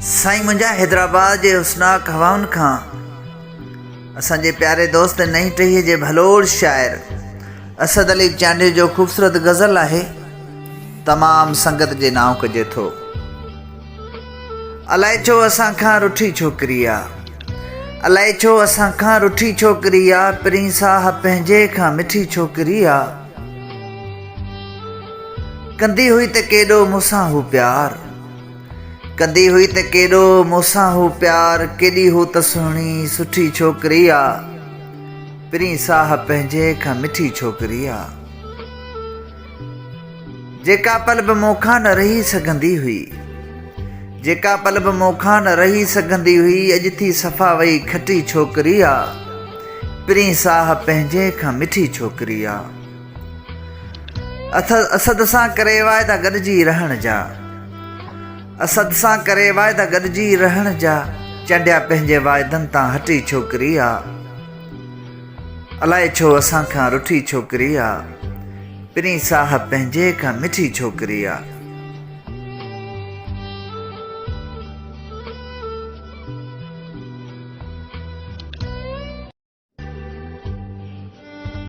साईं मुंहिंजा हैदराबाद जे हुस्नाक हवाउनि खां असांजे प्यारे दोस्त नई टहीअ जे भलोड़ शाइर असद अली चांडियो जो ख़ूबसूरत गज़ल आहे। तमामु संगत जे नाव कजे थो। अलाए छो असां खां रुठी छोकिरी आहे, अलाए छो असां खां रुठी छोकिरी आहे, पिरीं साह पंहिंजे खां मिठी छोकिरी आहे। कंदी हुई त केॾो मूंसां हू प्यार, कंदी हुई त केॾो मूंसां हू प्यार, केॾी हू त सुहिणी सुठी छोकिरी आहे, पिरीं साह पंहिंजे खां मिठी छोकिरी आहे। जेका पल बि मूंखां न रही सघंदी हुई, जेका पल बि मूंखां न रही सघंदी हुई, अॼु थी सफ़ा वई खटी छोकिरी आहे, पिरीं साह पंहिंजे खां मिठी छोकिरी आहे। असद सां करे वाइदा गॾिजी रहण जा, असद सां करे वाइदा गॾिजी रहण जा, चंडिया पंहिंजे वाइदनि तां हटी छोकिरी आहे। अलाए छो असां खां रुठी छोकिरी आहे, पिरीं साह पंहिंजे खां मिठी छोकिरी आहे।